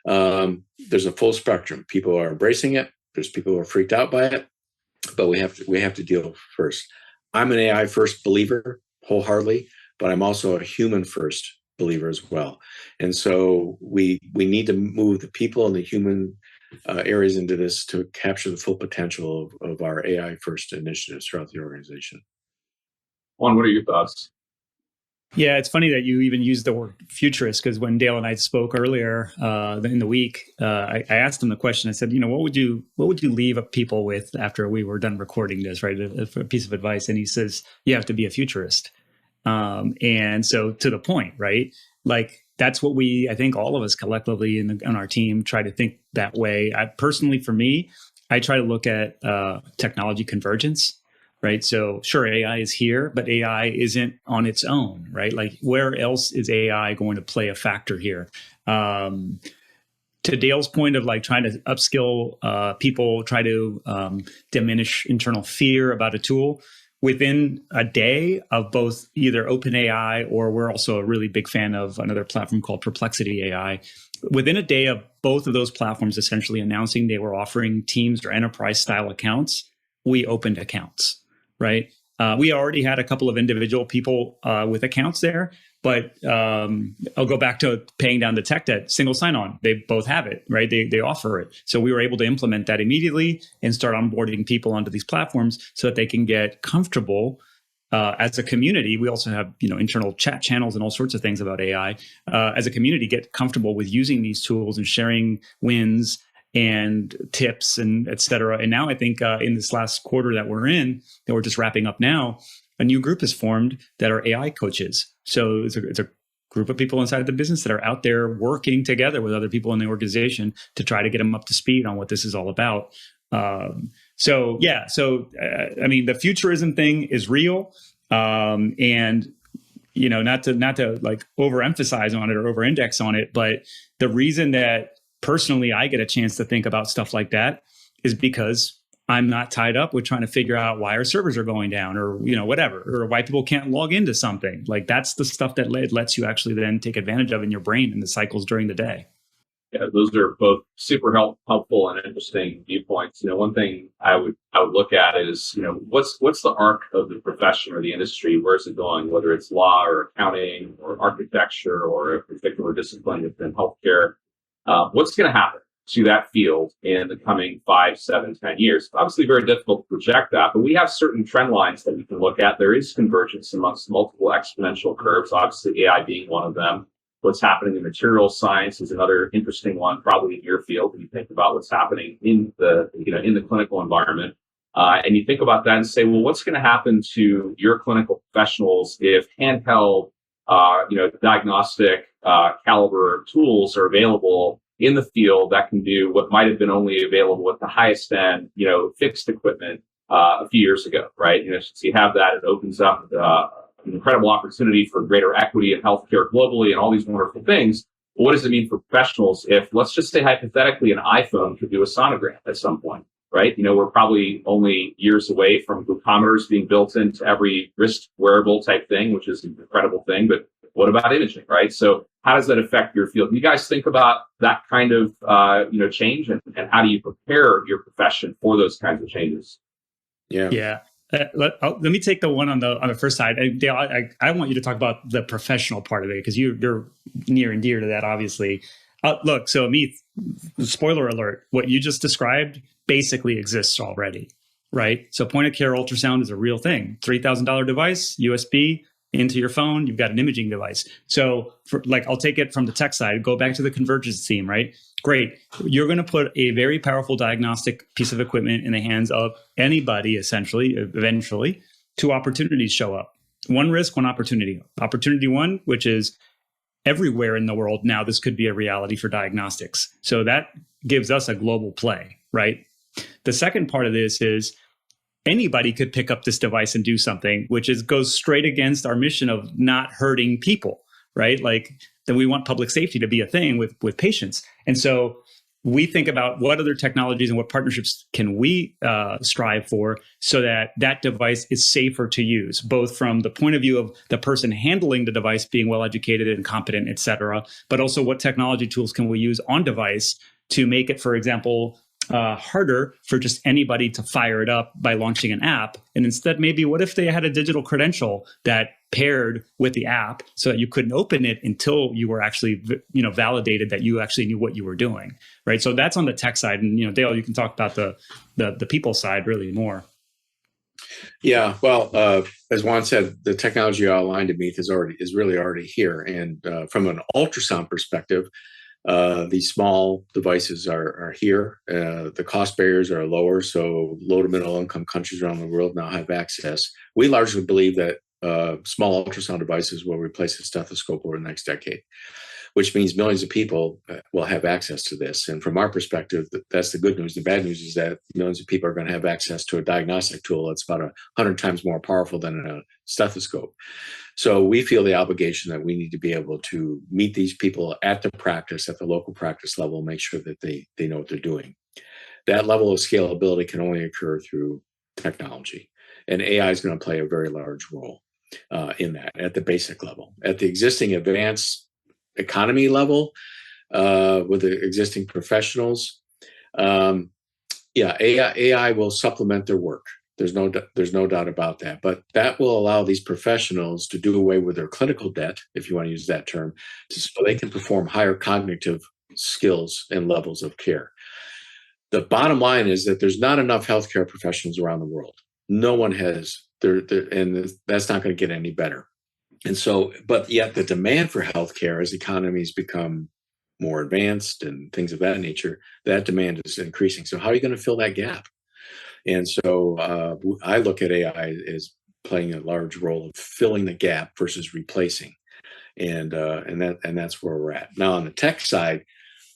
There's a full spectrum. People are embracing it. There's people who are freaked out by it, but we have to deal first. I'm an AI first believer wholeheartedly, but I'm also a human first believer as well. And so we need to move the people and the human areas into this to capture the full potential of our AI first initiatives throughout the organization. Juan, what are your thoughts? Yeah, it's funny that you even used the word futurist, because when Dale and I spoke earlier in the week, I asked him the question. I said, what would you leave people with after we were done recording this, right? A piece of advice. And he says, you have to be a futurist. And so to the point, right? Like that's what I think all of us collectively on our team try to think that way. Personally, for me, I try to look at technology convergence. Right. So sure, AI is here, but AI isn't on its own. Right. Like where else is AI going to play a factor here? To Dale's point of like trying to upskill people, try to diminish internal fear about a tool within a day of both either OpenAI or we're also a really big fan of another platform called Perplexity AI. Within a day of both of those platforms essentially announcing they were offering Teams or enterprise style accounts, we opened accounts. Right. We already had a couple of individual people with accounts there, but I'll go back to paying down the tech debt, single sign-on. They both have it, right? They offer it. So we were able to implement that immediately and start onboarding people onto these platforms so that they can get comfortable as a community. We also have, internal chat channels and all sorts of things about AI. As a community, get comfortable with using these tools and sharing wins and tips and et cetera. And now I think in this last quarter that we're just wrapping up now, a new group is formed that are AI coaches. So it's a group of people inside the business that are out there working together with other people in the organization to try to get them up to speed on what this is all about. I mean, the futurism thing is real. And not to like overemphasize on it or over-index on it, but the reason that personally I get a chance to think about stuff like that is because I'm not tied up with trying to figure out why our servers are going down or, whatever, or why people can't log into something. Like that's the stuff that lets you actually then take advantage of in your brain in the cycles during the day. Yeah, those are both super helpful and interesting viewpoints. One thing I would look at is, what's the arc of the profession or the industry? Where's it going? Whether it's law or accounting or architecture or a particular discipline within healthcare. What's going to happen to that field in the coming 5, 7, 10 years? It's obviously very difficult to project that, but we have certain trend lines that we can look at. There is convergence amongst multiple exponential curves, obviously AI being one of them. What's happening in materials science is another interesting one, probably in your field, when you think about what's happening in the clinical environment. And you think about that and say, well, what's going to happen to your clinical professionals if handheld diagnostic caliber tools are available in the field that can do what might have been only available with the highest end, fixed equipment a few years ago, right? Since you have that, it opens up an incredible opportunity for greater equity in healthcare globally and all these wonderful things. But what does it mean for professionals if, let's just say hypothetically, an iPhone could do a sonogram at some point, right? We're probably only years away from glucometers being built into every wrist wearable type thing, which is an incredible thing. But what about imaging, right? So how does that affect your field? You guys think about that kind of change, and how do you prepare your profession for those kinds of changes? Yeah. Let me take the one on the first side. And Dale, I want you to talk about the professional part of it because you're near and dear to that, obviously. Look, so Amith, spoiler alert, what you just described basically exists already, right? So point of care ultrasound is a real thing. $3,000 device, USB, into your phone, you've got an imaging device. So I'll take it from the tech side, go back to the convergence theme, right? Great. You're going to put a very powerful diagnostic piece of equipment in the hands of anybody, essentially, eventually. 2 opportunities show up. 1 risk, 1 opportunity. Opportunity 1, which is everywhere in the world now, this could be a reality for diagnostics. So that gives us a global play, right? The second part of this is anybody could pick up this device and do something, which goes straight against our mission of not hurting people, right? Like that we want public safety to be a thing with patients. And so we think about what other technologies and what partnerships can we strive for so that that device is safer to use, both from the point of view of the person handling the device being well-educated and competent, et cetera, but also what technology tools can we use on device to make it, for example, harder for just anybody to fire it up by launching an app. And instead, maybe what if they had a digital credential that paired with the app so that you couldn't open it until you were actually, validated that you actually knew what you were doing, right? So that's on the tech side. And, Dale, you can talk about the people side really more. Yeah, well, as Juan said, the technology you outlined, Amith, is really already here. And from an ultrasound perspective, these small devices are here. The cost barriers are lower, so low to middle income countries around the world now have access. We largely believe that small ultrasound devices will replace a stethoscope over the next decade, which means millions of people will have access to this. And from our perspective, that's the good news. The bad news is that millions of people are going to have access to a diagnostic tool that's about 100 times more powerful than a stethoscope. So we feel the obligation that we need to be able to meet these people at the local practice level, make sure that they know what they're doing. That level of scalability can only occur through technology. And AI is going to play a very large role in that at the basic level. At the existing advanced economy level, with the existing professionals, AI will supplement their work. There's no doubt about that. But that will allow these professionals to do away with their clinical debt, if you want to use that term, so they can perform higher cognitive skills and levels of care. The bottom line is that there's not enough healthcare professionals around the world. No one has, and that's not going to get any better. And so, but yet the demand for healthcare as economies become more advanced and things of that nature, that demand is increasing. So how are you going to fill that gap? And so I look at AI as playing a large role of filling the gap versus replacing. And that's where we're at. Now on the tech side,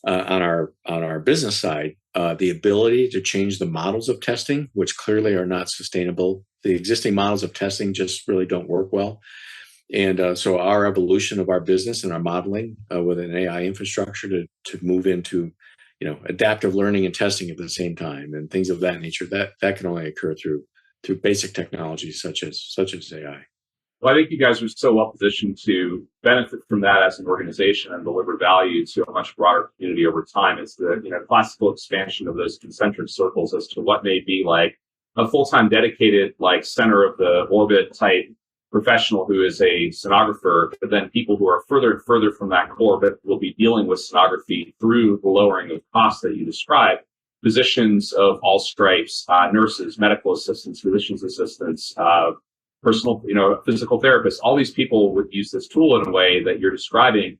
on our business side, the ability to change the models of testing, which clearly are not sustainable. The existing models of testing just really don't work well. And so our evolution of our business and our modeling with an AI infrastructure to move into, adaptive learning and testing at the same time and things of that nature, that can only occur through basic technologies such as AI. Well, I think you guys are so well positioned to benefit from that as an organization and deliver value to a much broader community over time. It's the classical expansion of those concentric circles as to what may be like a full-time dedicated center of the orbit type professional who is a sonographer, but then people who are further and further from that core but will be dealing with sonography through the lowering of costs that you described. Physicians of all stripes, nurses, medical assistants, physician's assistants, personal, physical therapists, all these people would use this tool in a way that you're describing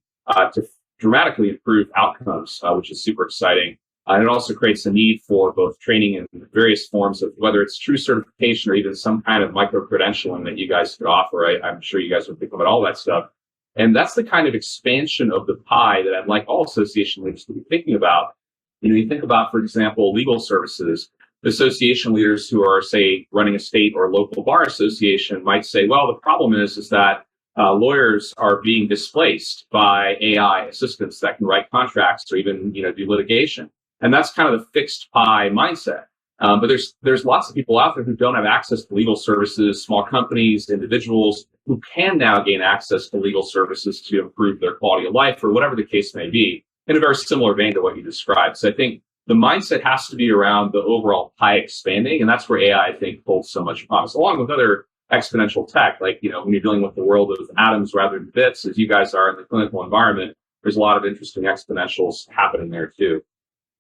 to dramatically improve outcomes, which is super exciting. And it also creates a need for both training and various forms of whether it's true certification or even some kind of micro-credentialing that you guys could offer. I'm sure you guys would think about all that stuff. And that's the kind of expansion of the pie that I'd like all association leaders to be thinking about. You think about, for example, legal services. Association leaders who are, say, running a state or local bar association might say, well, the problem is that lawyers are being displaced by AI assistants that can write contracts or even, do litigation. And that's kind of the fixed pie mindset. But there's lots of people out there who don't have access to legal services, small companies, individuals who can now gain access to legal services to improve their quality of life or whatever the case may be, in a very similar vein to what you described. So I think the mindset has to be around the overall pie expanding, and that's where AI, I think, holds so much promise, along with other exponential tech, when you're dealing with the world of atoms rather than bits, as you guys are in the clinical environment, there's a lot of interesting exponentials happening there too.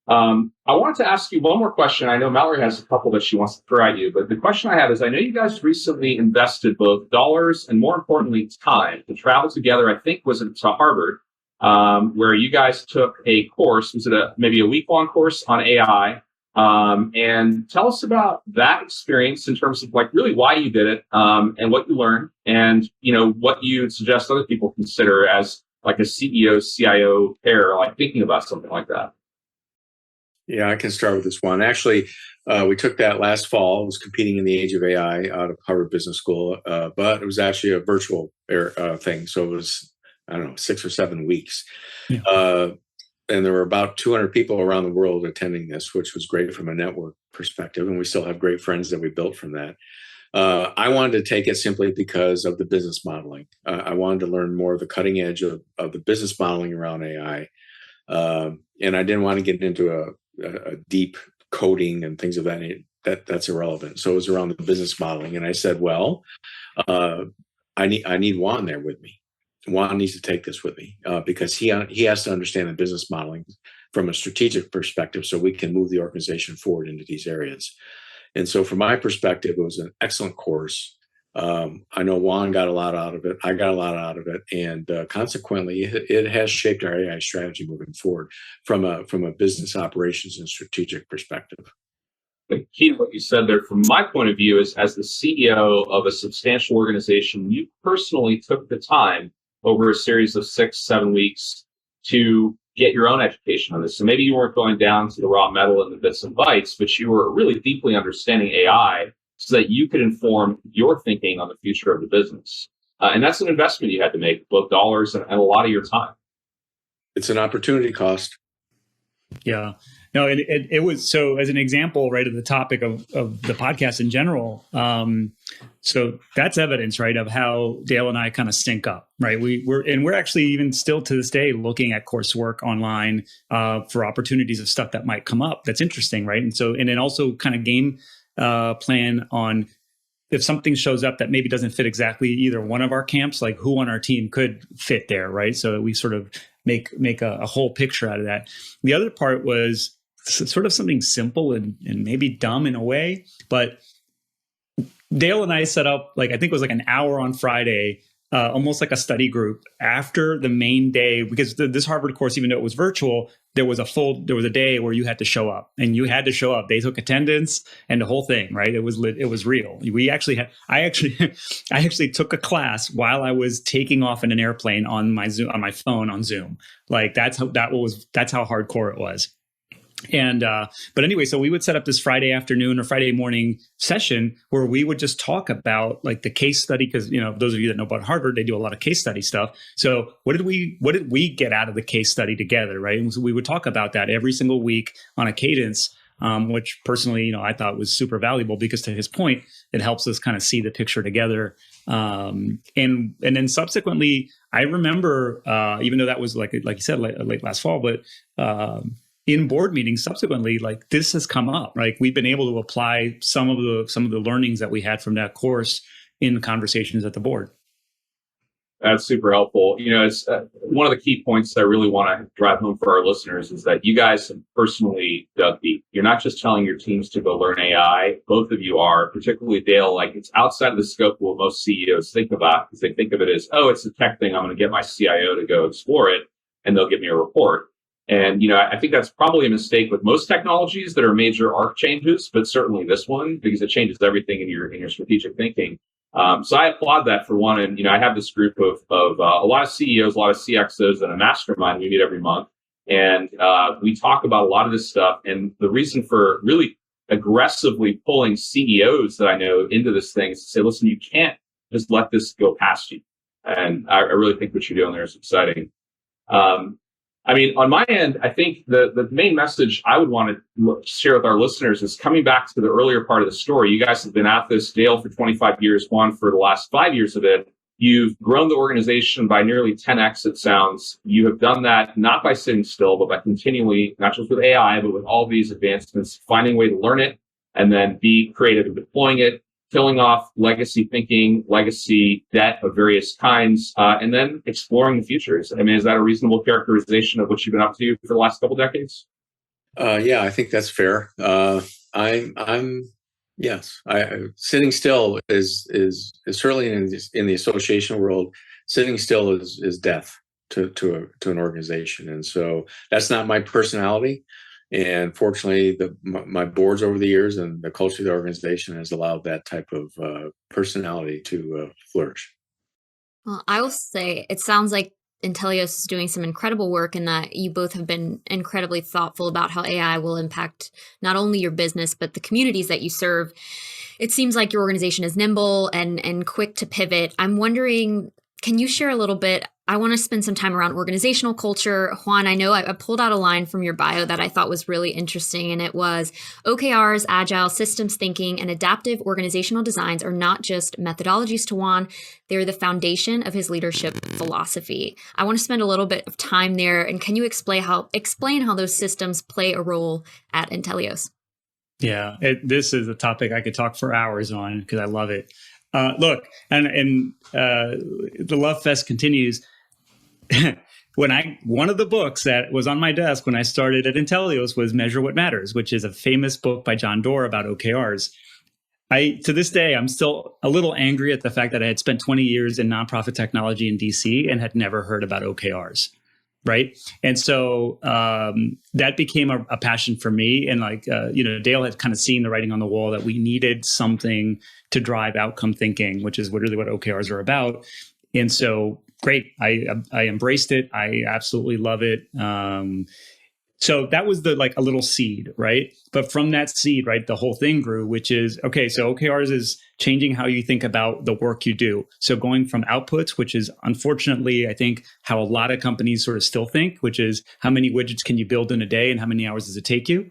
I wanted to ask you one more question. I know Mallory has a couple that she wants to throw at you, but the question I have is, I know you guys recently invested both dollars and, more importantly, time to travel together. I think was it to Harvard, where you guys took a course. Was it maybe a week-long course on AI? And tell us about that experience in terms of really why you did it, and what you learned, and what you suggest other people consider as a CEO, CIO pair, thinking about something like that. Yeah, I can start with this one. Actually, we took that last fall. I was competing in the age of AI out of Harvard Business School, but it was actually a virtual thing. So it was, 6 or 7 weeks. Yeah. And there were about 200 people around the world attending this, which was great from a network perspective. And we still have great friends that we built from that. I wanted to take it simply because of the business modeling. I wanted to learn more of the cutting edge of the business modeling around AI. And I didn't want to get into a deep coding and things of that nature. That's irrelevant. So it was around the business modeling. And I said, well, I need Juan there with me. Juan needs to take this with me because he has to understand the business modeling from a strategic perspective so we can move the organization forward into these areas. And so from my perspective, it was an excellent course. I know Juan got a lot out of it. I got a lot out of it. And consequently, it has shaped our AI strategy moving forward from a business operations and strategic perspective. The key to what you said there, from my point of view, is as the CEO of a substantial organization, you personally took the time over a series of 6-7 weeks to get your own education on this. So maybe you weren't going down to the raw metal and the bits and bytes, but you were really deeply understanding AI so that you could inform your thinking on the future of the business. And that's an investment you had to make, both dollars and a lot of your time. It's an opportunity cost. Yeah. No, it was, so as an example, right, of the topic of the podcast in general. So that's evidence, right, of how Dale and I kind of sync up, right? We're actually even still to this day looking at coursework online for opportunities of stuff that might come up that's interesting, right? And then also kind of game plan on if something shows up that maybe doesn't fit exactly either one of our camps, like who on our team could fit there, right? So that we sort of make a whole picture out of that. The other part was sort of something simple and maybe dumb in a way, but Dale and I set up, like, I think it was like an hour on Friday, almost like a study group after the main day, because this Harvard course, even though it was virtual, there was a day where you had to show up, and you had to show up. They took attendance and the whole thing, right? It was real. I actually took a class while I was taking off in an airplane on my phone on Zoom. Like that's how hardcore it was. And but anyway, so we would set up this Friday afternoon or Friday morning session where we would just talk about like the case study, because those of you that know about Harvard, they do a lot of case study stuff. So what did we get out of the case study together, right? And so we would talk about that every single week on a cadence, which personally, I thought was super valuable because, to his point, it helps us kind of see the picture together. And then subsequently, I remember, even though that was like you said, late last fall, but in board meetings subsequently, like this has come up. Like we've been able to apply some of the learnings that we had from that course in conversations at the board. That's super helpful. It's one of the key points that I really want to drive home for our listeners is that you guys have personally dug deep. You're not just telling your teams to go learn AI. Both of you are, particularly Dale, like it's outside of the scope of what most CEOs think about, because they think of it as, oh, it's a tech thing. I'm going to get my CIO to go explore it and they'll give me a report. And, I think that's probably a mistake with most technologies that are major arc changes, but certainly this one, because it changes everything in your strategic thinking. So I applaud that for one. And, I have this group of a lot of CEOs, a lot of CXOs and a mastermind we meet every month. And we talk about a lot of this stuff. And the reason for really aggressively pulling CEOs that I know into this thing is to say, listen, you can't just let this go past you. And I really think what you're doing there is exciting. On my end, I think the main message I would want to share with our listeners is coming back to the earlier part of the story. You guys have been at this, Dale, for 25 years, Juan for the last 5 years of it. You've grown the organization by nearly 10x, it sounds. You have done that not by sitting still, but by continually, not just with AI, but with all these advancements, finding a way to learn it and then be creative in deploying it, killing off legacy thinking, legacy debt of various kinds, and then exploring the futures. Is that a reasonable characterization of what you've been up to for the last couple decades? Yeah, I think that's fair. Yes. Sitting still is certainly in the association world. Sitting still is death to an organization, and so that's not my personality. And fortunately, my boards over the years and the culture of the organization has allowed that type of personality to flourish. Well, I will say it sounds like Inteleos is doing some incredible work in that you both have been incredibly thoughtful about how AI will impact not only your business, but the communities that you serve. It seems like your organization is nimble and quick to pivot. I'm wondering, can you share a little bit? I want to spend some time around organizational culture. Juan, I know I pulled out a line from your bio that I thought was really interesting, and it was OKRs, agile systems thinking, and adaptive organizational designs are not just methodologies to Juan. They're the foundation of his leadership philosophy. I want to spend a little bit of time there, and can you explain how those systems play a role at Inteleos? Yeah, this is a topic I could talk for hours on because I love it. Look, and the love fest continues. One of the books that was on my desk when I started at Inteleos was Measure What Matters, which is a famous book by John Doerr about OKRs. To this day, I'm still a little angry at the fact that I had spent 20 years in nonprofit technology in DC and had never heard about OKRs. Right. And so that became a passion for me. And Dale had kind of seen the writing on the wall that we needed something to drive outcome thinking, which is really what OKRs are about. And so, great. I embraced it. I absolutely love it. So that was a little seed, right? But from that seed, right, the whole thing grew, which is, okay, so OKRs is changing how you think about the work you do. So going from outputs, which is unfortunately, I think, how a lot of companies sort of still think, which is how many widgets can you build in a day and how many hours does it take you?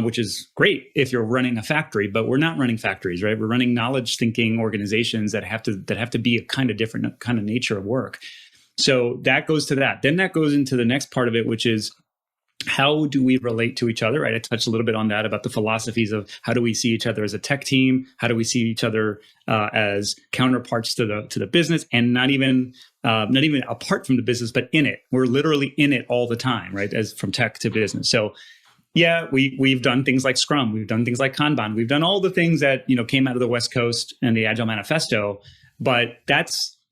Which is great if you're running a factory, but we're not running factories, right? We're running knowledge thinking organizations that have to be a kind of different kind of nature of work. So that goes to that. Then that goes into the next part of it, which is, how do we relate to each other? Right. I touched a little bit on that about the philosophies of how do we see each other as a tech team? How do we see each other as counterparts to the business, and not even apart from the business, but in it. We're literally in it all the time, right? As from tech to business. So yeah, we've done things like Scrum, we've done things like Kanban, we've done all the things that came out of the West Coast and the Agile Manifesto, but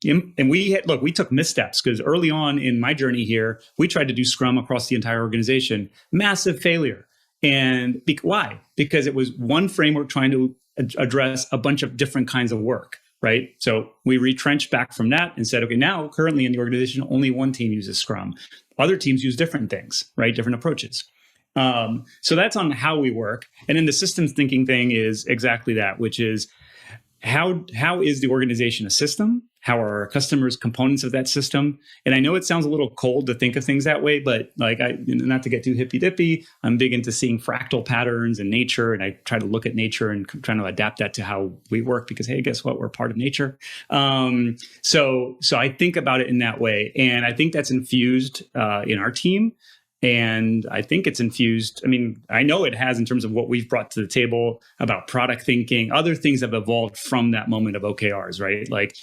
and we took missteps because early on in my journey here, we tried to do Scrum across the entire organization. Massive failure. And why? Because it was one framework trying to address a bunch of different kinds of work, right? So we retrenched back from that and said, okay, now currently in the organization, only one team uses Scrum. Other teams use different things, right? Different approaches. So that's on how we work. And then the systems thinking thing is exactly that, which is how is the organization a system? How are our customers components of that system? And I know it sounds a little cold to think of things that way, but not to get too hippy dippy, I'm big into seeing fractal patterns in nature, and I try to look at nature and trying to adapt that to how we work because, hey, guess what? We're part of nature. So I think about it in that way, and I think that's infused in our team. And I think it's infused. I mean, I know it has in terms of what we've brought to the table about product thinking. Other things have evolved from that moment of OKRs, right? Like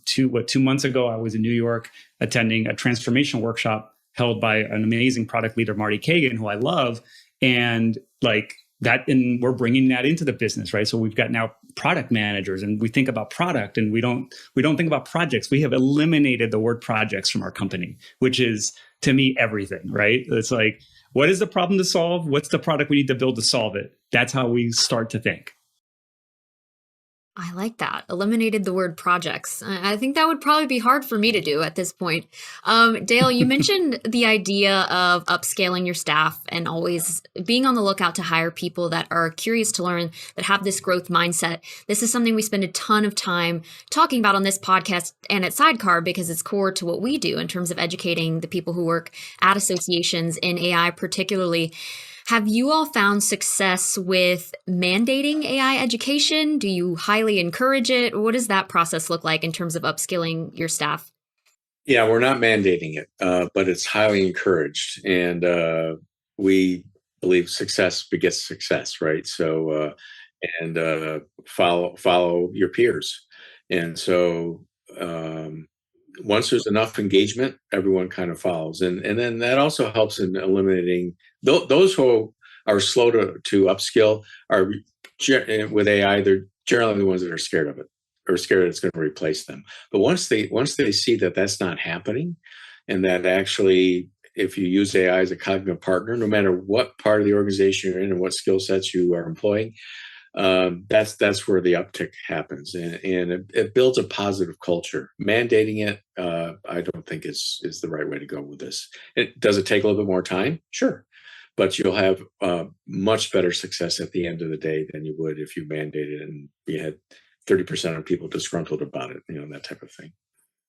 2 months ago, I was in New York attending a transformation workshop held by an amazing product leader, Marty Kagan, who I love. And and we're bringing that into the business, right? So we've got now product managers, and we think about product, and we don't think about projects. We have eliminated the word projects from our company, which is, to me, everything, right? It's like, what is the problem to solve? What's the product we need to build to solve it? That's how we start to think. I like that. Eliminated the word projects. I think that would probably be hard for me to do at this point. Dale, you mentioned the idea of upscaling your staff and always being on the lookout to hire people that are curious to learn, that have this growth mindset. This is something we spend a ton of time talking about on this podcast and at Sidecar because it's core to what we do in terms of educating the people who work at associations in AI particularly. Have you all found success with mandating AI education? Do you highly encourage it? What does that process look like in terms of upskilling your staff? Yeah, we're not mandating it, but it's highly encouraged. And we believe success begets success, right? So, follow your peers. And so once there's enough engagement, everyone kind of follows. And then that also helps in eliminating those who are slow to upskill are with AI. They're generally the ones that are scared of it or scared it's going to replace them. But once they see that that's not happening, and that actually, if you use AI as a cognitive partner, no matter what part of the organization you're in and what skill sets you are employing, that's where the uptick happens, and it builds a positive culture. Mandating it, I don't think is the right way to go with this. Does it take a little bit more time? Sure, but you'll have much better success at the end of the day than you would if you mandated and you had 30% of people disgruntled about it, that type of thing.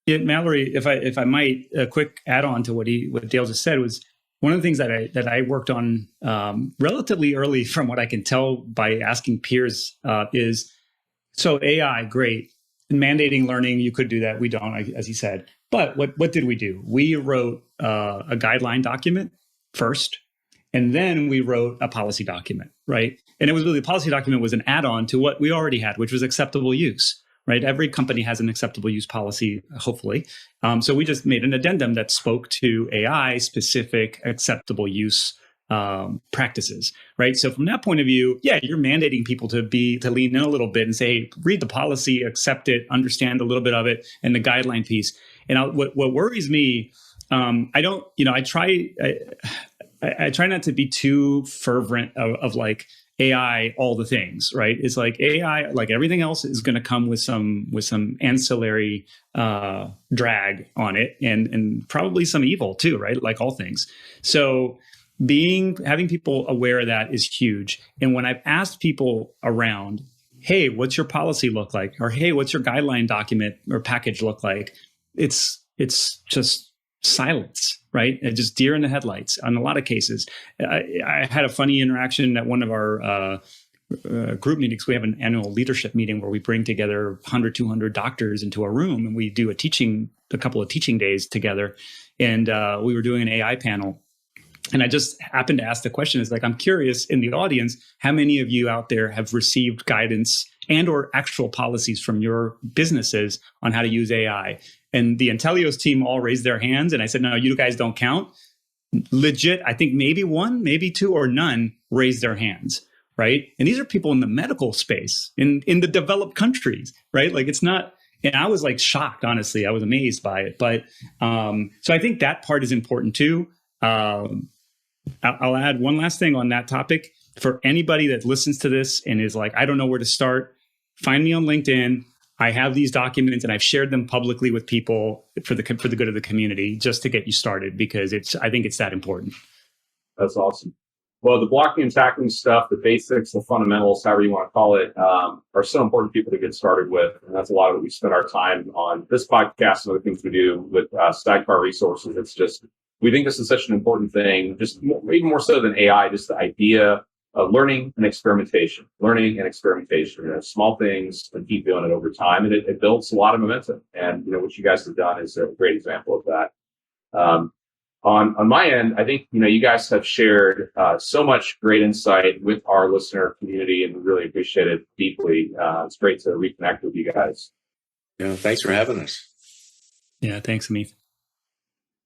Yeah, Mallory, if I might, a quick add-on to what Dale just said was, one of the things that I worked on relatively early, from what I can tell by asking peers, is so AI, great. Mandating learning, you could do that. We don't, as he said. But what did we do? We wrote a guideline document first, And then we wrote a policy document, right? And it was really, the policy document was an add-on to what we already had, which was acceptable use, right? Every company has an acceptable use policy, hopefully. So we just made an addendum that spoke to AI-specific acceptable use practices, right? So from that point of view, yeah, you're mandating people to lean in a little bit and say, hey, read the policy, accept it, understand a little bit of it, and the guideline piece. And what worries me, I try not to be too fervent of like AI, all the things, right? It's like AI, like everything else, is going to come with some ancillary drag on it, and probably some evil too, right? Like all things. So having people aware of that is huge. And when I've asked people around, hey, what's your policy look like? Or hey, what's your guideline document or package look like? It's just silence, right? And just deer in the headlights on a lot of cases. I had a funny interaction at one of our group meetings. We have an annual leadership meeting where we bring together 100, 200 doctors into a room, and we do a couple of teaching days together. And we were doing an AI panel. And I just happened to ask the question, is like, I'm curious in the audience, how many of you out there have received guidance and or actual policies from your businesses on how to use AI? And the Inteleos team all raised their hands. And I said, no, you guys don't count. Legit, I think maybe one, maybe two, or none raised their hands, right? And these are people in the medical space, in the developed countries, right? Like it's not, and I was like shocked, honestly. I was amazed by it. But so I think that part is important too. I'll add one last thing on that topic. For anybody that listens to this and is like, I don't know where to start, find me on LinkedIn. I have these documents and I've shared them publicly with people for the good of the community, just to get you started, because I think it's that important. That's awesome. Well, the blocking and tackling stuff, the basics, the fundamentals, however you want to call it, are so important for people to get started with. And that's a lot of what we spend our time on this podcast and other things we do with Sidecar resources. It's just, we think this is such an important thing, just even more so than AI, just the idea of learning and experimentation, small things, and keep doing it over time. And it builds a lot of momentum. And, what you guys have done is a great example of that. On my end, I think, you guys have shared so much great insight with our listener community, and we really appreciate it deeply. It's great to reconnect with you guys. Yeah, thanks for having us. Yeah, thanks, Amith.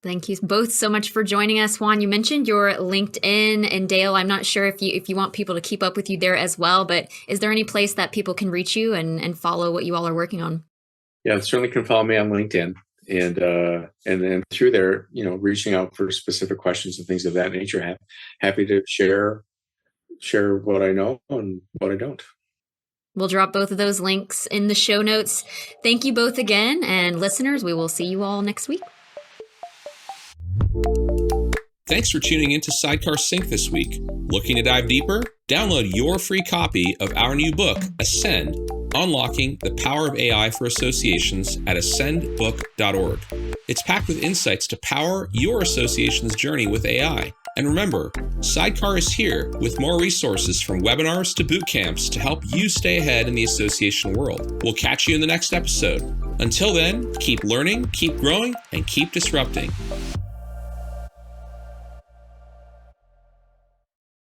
Thank you both so much for joining us. Juan, you mentioned your LinkedIn, and Dale, I'm not sure if you want people to keep up with you there as well, but is there any place that people can reach you and follow what you all are working on? Yeah, certainly can follow me on LinkedIn, and then through there, reaching out for specific questions and things of that nature. Happy to share what I know and what I don't. We'll drop both of those links in the show notes. Thank you both again, and listeners, we will see you all next week. Thanks for tuning in to Sidecar Sync this week. Looking to dive deeper? Download your free copy of our new book, Ascend, Unlocking the Power of AI for Associations at ascendbook.org. It's packed with insights to power your association's journey with AI. And remember, Sidecar is here with more resources from webinars to boot camps to help you stay ahead in the association world. We'll catch you in the next episode. Until then, keep learning, keep growing, and keep disrupting.